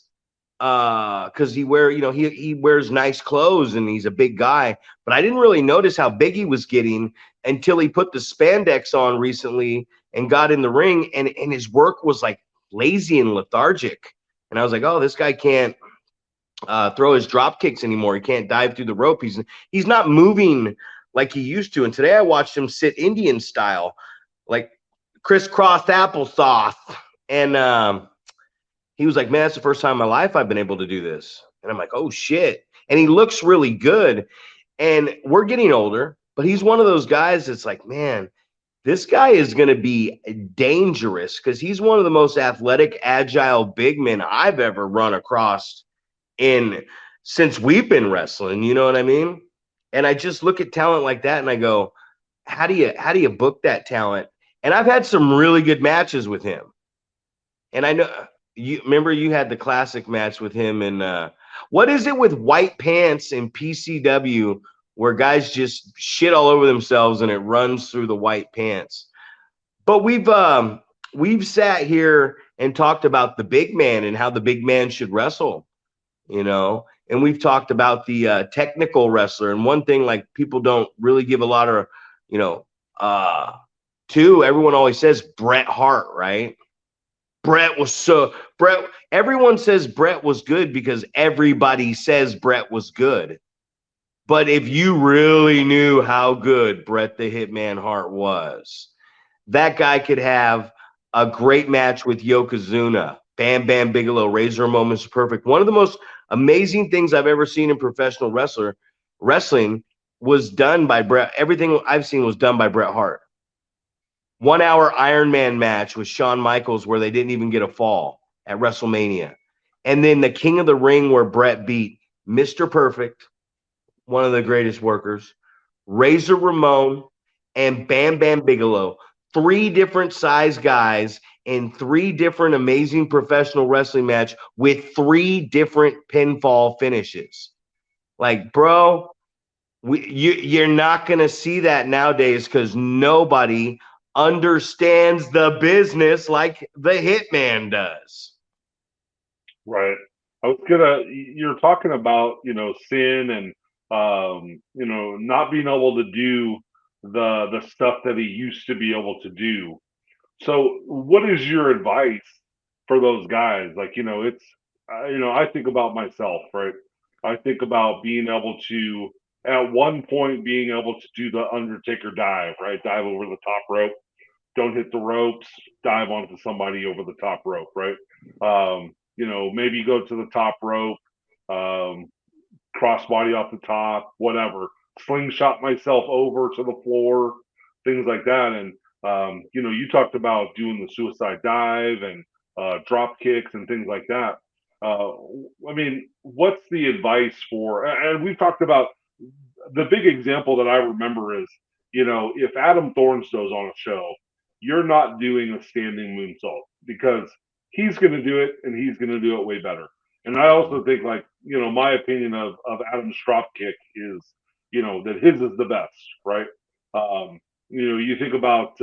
because he wears nice clothes and he's a big guy, but I didn't really notice how big he was getting until he put the spandex on recently and got in the ring, and his work was like lazy and lethargic. And I was like, oh, this guy can't throw his drop kicks anymore. He can't dive through the rope. He's not moving like he used to. And today I watched him sit Indian style, like crisscross applesauce. And he was like, man, that's the first time in my life I've been able to do this. And I'm like, oh shit. And he looks really good. And we're getting older, but he's one of those guys that's like, man, this guy is going to be dangerous because he's one of the most athletic, agile big men I've ever run across since we've been wrestling. You know what I mean? And I just look at talent like that and I go, how do you book that talent? And I've had some really good matches with him. And I know you had the classic match with him. And what is it with white pants and PCW where guys just shit all over themselves and it runs through the white pants? But we've sat here and talked about the big man and how the big man should wrestle, and we've talked about the technical wrestler. And one thing like people don't really give a lot of, to, everyone always says Bret Hart, right? Bret, everyone says Bret was good because everybody says Bret was good. But if you really knew how good Bret the Hitman Hart was, that guy could have a great match with Yokozuna, Bam Bam Bigelow, Razor Moments Perfect. One of the most amazing things I've ever seen in professional wrestling was done by Bret. Everything I've seen was done by Bret Hart. 1 hour Iron Man match with Shawn Michaels where they didn't even get a fall at WrestleMania. And then the King of the Ring where Bret beat Mr. Perfect, one of the greatest workers, Razor Ramon, and Bam Bam Bigelow. 3 different size guys in 3 different amazing professional wrestling match with 3 different pinfall finishes. Like, bro, you're not going to see that nowadays because nobody understands the business like the Hitman does. Right. You're talking about, Sin and, not being able to do the stuff that he used to be able to do. So what is your advice for those guys? Like, I think about myself, right? I think about being able to, at one point, being able to do the Undertaker dive, right? Dive over the top rope, don't hit the ropes, dive onto somebody over the top rope, right? Maybe go to the top rope, um, crossbody off the top, whatever, slingshot myself over to the floor, things like that. And, you talked about doing the suicide dive and drop kicks and things like that. Uh, what's the advice for, and we've talked about the big example that I remember is, if Adam Thornstow's on a show, you're not doing a standing moonsault because he's going to do it and he's going to do it way better. And I also think, like, my opinion of Adam's drop kick is, that his is the best, right? You think about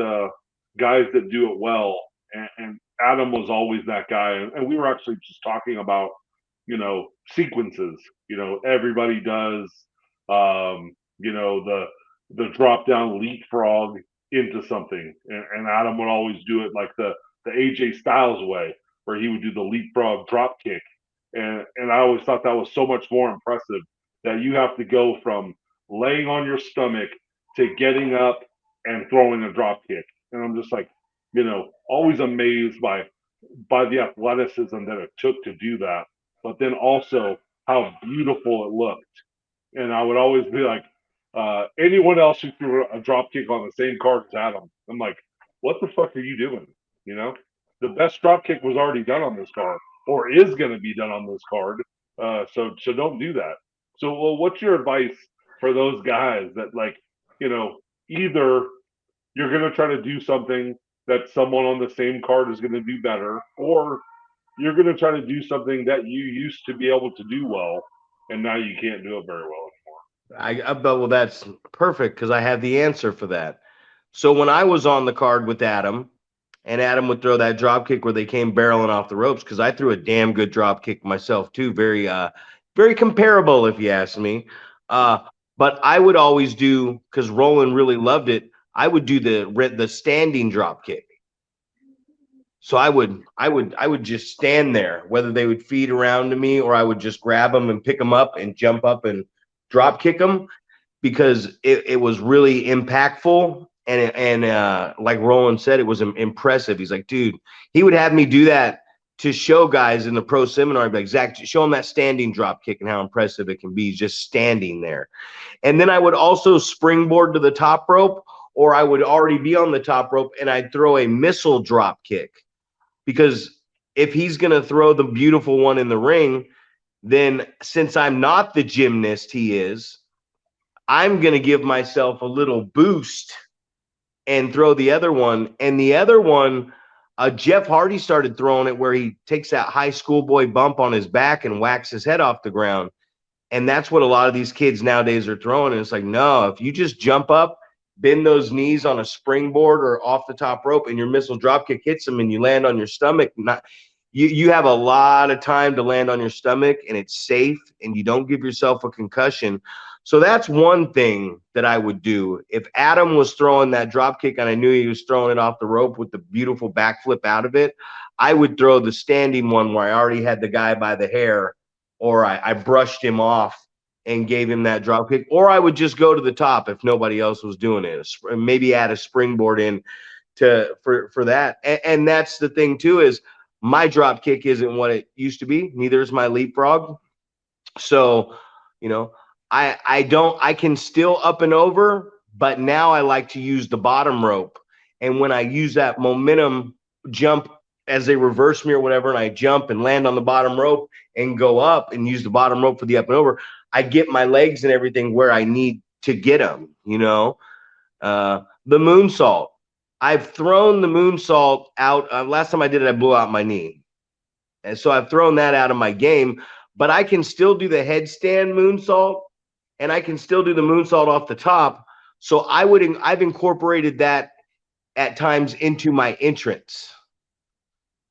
guys that do it well, and Adam was always that guy. And we were actually just talking about, sequences. Everybody does, the drop down leapfrog into something, and Adam would always do it like the AJ Styles way, where he would do the leapfrog drop kick, and I always thought that was so much more impressive that you have to go from laying on your stomach to getting up and throwing a drop kick, and I'm just like, always amazed by the athleticism that it took to do that, but then also how beautiful it looked. and I would always be like, anyone else who threw a drop kick on the same card as Adam, I'm like, what the fuck are you doing? You know, the best drop kick was already done on this card, or is going to be done on this card. So don't do that. So, well, what's your advice for those guys that like, you know, either you're going to try to do something that someone on the same card is going to do better, or you're going to try to do something that you used to be able to do well, and now you can't do it very well. I bet, well, that's perfect because I have the answer for that. So when I was on the card with Adam, and Adam would throw that drop kick where they came barreling off the ropes, because I threw a damn good drop kick myself too, very comparable if you ask me. Uh, but I would always do, because Roland really loved it. I would do the standing drop kick. So I would just stand there, whether they would feed around to me or I would just grab them and pick them up and jump up and drop kick them, because it was really impactful. And like Roland said, it was impressive. He's like, dude, he would have me do that to show guys in the pro seminar. I'd be like, Zach, show them that standing drop kick and how impressive it can be just standing there. And then I would also springboard to the top rope, or I would already be on the top rope and I'd throw a missile drop kick, because if he's going to throw the beautiful one in the ring, then since I'm not the gymnast he is, I'm going to give myself a little boost and throw the other one. And the other one, Jeff Hardy started throwing it where he takes that high schoolboy bump on his back and whacks his head off the ground. And that's what a lot of these kids nowadays are throwing. And it's like, no, if you just jump up, bend those knees on a springboard or off the top rope, and your missile drop kick hits them and you land on your stomach, you have a lot of time to land on your stomach, and it's safe and you don't give yourself a concussion. So that's one thing that I would do. If Adam was throwing that drop kick and I knew he was throwing it off the rope with the beautiful backflip out of it, I would throw the standing one where I already had the guy by the hair, or I brushed him off and gave him that drop kick, or I would just go to the top if nobody else was doing it, maybe add a springboard in for that. And that's the thing too, is my drop kick isn't what it used to be. Neither is my leapfrog. So, you know, I can still up and over, but now I like to use the bottom rope. And when I use that momentum jump as they reverse me or whatever, and I jump and land on the bottom rope and go up and use the bottom rope for the up and over, I get my legs and everything where I need to get them, you know. The moonsault. I've thrown the moonsault out. Last time I did it, I blew out my knee. And so I've thrown that out of my game, but I can still do the headstand moonsault, and I can still do the moonsault off the top. So I've incorporated that at times into my entrance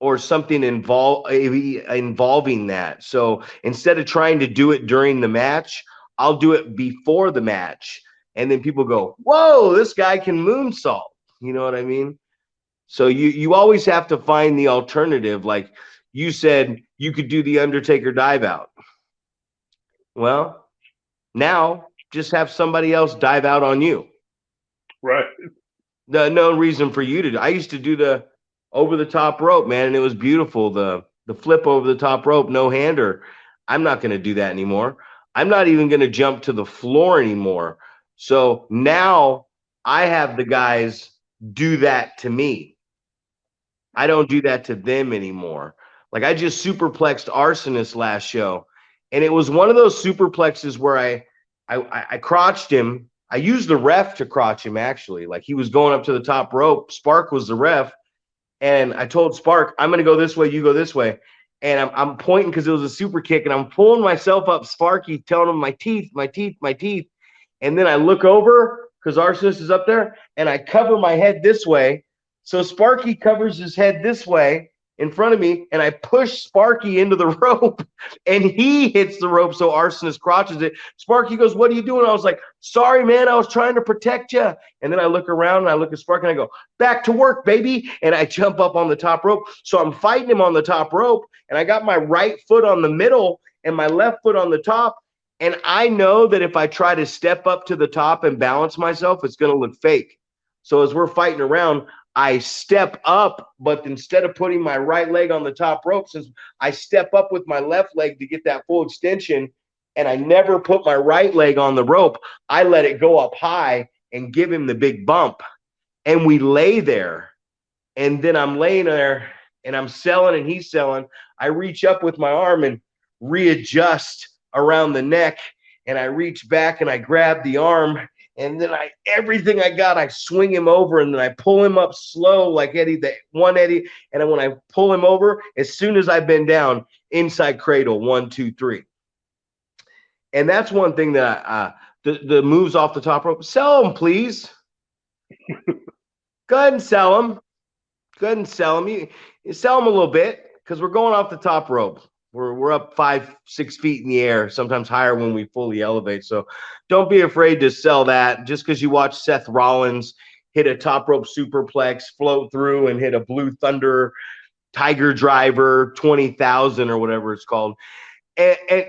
or something involving that. So instead of trying to do it during the match, I'll do it before the match. And then people go, whoa, this guy can moonsault. You know what I mean? So you always have to find the alternative. Like you said, you could do the Undertaker dive out. Well, now just have somebody else dive out on you. Right. No reason for you to do. I used to do the over the top rope, man, and it was beautiful. The flip over the top rope, no hander. I'm not going to do that anymore. I'm not even going to jump to the floor anymore. So now I have the guys do that to me. I don't do that to them anymore. Like I just superplexed Arsonist last show, and it was one of those superplexes where I crotched him. I used the ref to crotch him, actually. Like he was going up to the top rope. Spark was the ref. And I told Spark, I'm going to go this way, you go this way. And I'm pointing because it was a super kick, and I'm pulling myself up, Sparky, telling him my teeth, my teeth, my teeth. And then I look over because Arsonist is up there, and I cover my head this way. So Sparky covers his head this way in front of me, and I push Sparky into the rope, and he hits the rope, so Arsonist crotches it. Sparky goes, what are you doing? I was like, sorry, man, I was trying to protect you. And then I look around, and I look at Sparky, and I go, back to work, baby. And I jump up on the top rope. So I'm fighting him on the top rope, and I got my right foot on the middle and my left foot on the top. And I know that if I try to step up to the top and balance myself, it's going to look fake. So as we're fighting around, I step up, but instead of putting my right leg on the top rope, since I step up with my left leg to get that full extension, and I never put my right leg on the rope. I let it go up high and give him the big bump. And we lay there. And then I'm laying there and I'm selling and he's selling. I reach up with my arm and readjust around the neck. And I reach back and I grab the arm. And then everything I got, I swing him over and then I pull him up slow like Eddie, the one Eddie. And then when I pull him over, as soon as I bend down, inside cradle, 1, 2, 3. And that's one thing that the moves off the top rope. Sell them, please. Go ahead and sell them. Go ahead and sell them. You sell them a little bit because we're going off the top rope. We're up 5, 6 feet in the air, sometimes higher when we fully elevate. So don't be afraid to sell that. Just because you watch Seth Rollins hit a top rope superplex, float through, and hit a blue thunder tiger driver 20,000 or whatever it's called. And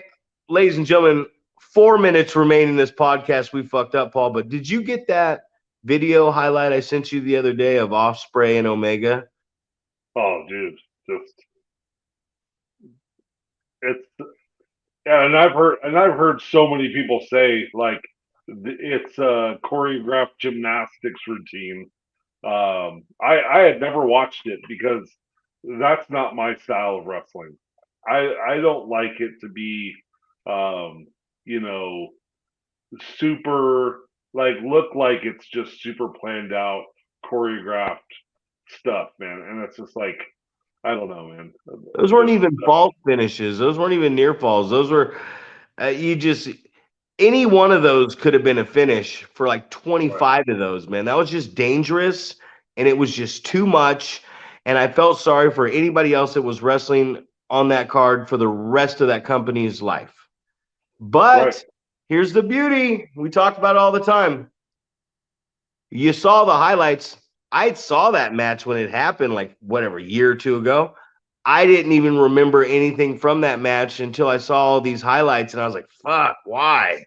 ladies and gentlemen, 4 minutes remain in this podcast. We fucked up, Paul. But did you get that video highlight I sent you the other day of Ospreay and Omega? Oh, dude, just it's yeah, and I've heard so many people say like it's a choreographed gymnastics routine. I had never watched it because that's not my style of wrestling. I don't like it to be, you know, super like look like it's just super planned out, choreographed stuff, man. And it's just like I don't know, man. Those weren't Just even fall finishes. Those weren't even near falls. Those were any one of those could have been a finish for like 25 of those, man. That was just dangerous and it was just too much. And I felt sorry for anybody else that was wrestling on that card for the rest of that company's life. But here's the beauty. We talk about it all the time. You saw the highlights. I saw that match when it happened, like whatever, a year or two ago. I didn't even remember anything from that match until I saw all these highlights and I was like, fuck, why?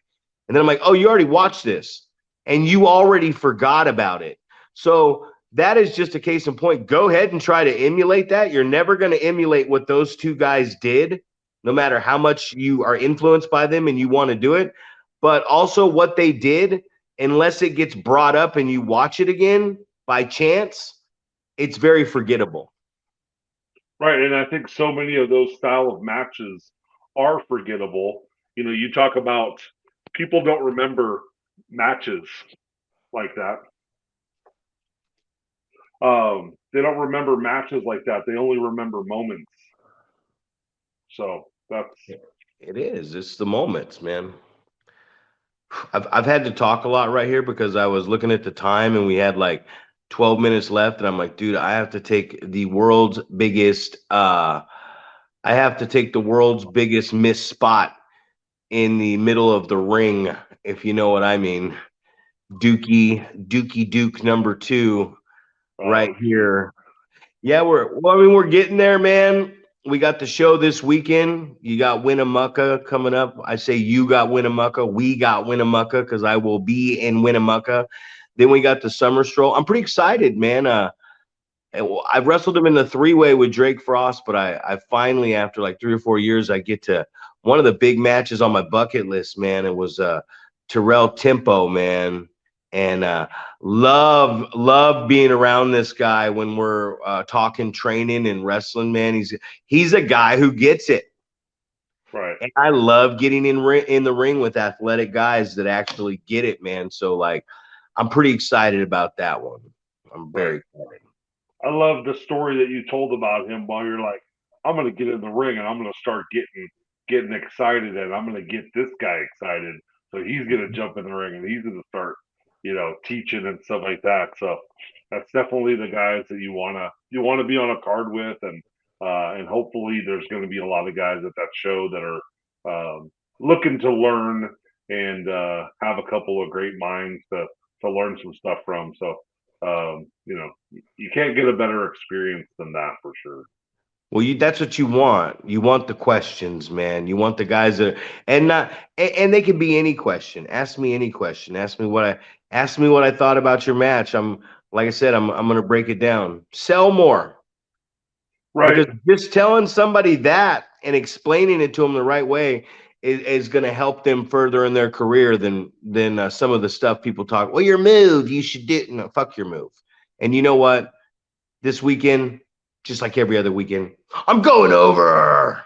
And then I'm like, oh, you already watched this and you already forgot about it. So that is just a case in point. Go ahead and try to emulate that. You're never going to emulate what those two guys did, no matter how much you are influenced by them and you want to do it. But also what they did, unless it gets brought up and you watch it again by chance, it's very forgettable. Right, and I think so many of those style of matches are forgettable. You know, you talk about people don't remember matches like that. They don't remember matches like that. They only remember moments. So that's it is. It's the moments, man. I've had to talk a lot right here because I was looking at the time and we had like 12 minutes left and I'm like, dude, I have to take the world's biggest missed spot in the middle of the ring, if you know what I mean. Dookie Duke number 2 right here. Yeah, we're getting there, man. We got the show this weekend. You got Winnemucca coming up. I say you got Winnemucca. We got Winnemucca because I will be in Winnemucca. Then we got the Summer Stroll. I'm pretty excited, man. I wrestled him in the 3-way with Drake Frost, but I finally, after like 3 or 4 years, I get to one of the big matches on my bucket list, man. It was Terrell Tempo, man. And love being around this guy when we're talking training and wrestling, man. He's a guy who gets it. right. And I love getting in the ring with athletic guys that actually get it, man. So like, I'm pretty excited about that one. I'm very excited. I love the story that you told about him while you're like, I'm gonna get in the ring and I'm gonna start getting excited and I'm gonna get this guy excited. So he's gonna jump in the ring and he's gonna start, teaching and stuff like that. So that's definitely the guys that you wanna be on a card with and hopefully there's gonna be a lot of guys at that show that are looking to learn and have a couple of great minds to learn some stuff from. So you can't get a better experience than that for sure. Well, that's what you want. You want the questions, man. You want the guys that and they can be any question. Ask me any question. Ask me what I thought about your match. Like I said, I'm gonna break it down. Sell more. Right. Because just telling somebody that and explaining it to them the right way is going to help them further in their career than some of the stuff people talk. Well, your move, you should do. No, fuck your move. And you know what? This weekend, just like every other weekend, I'm going over.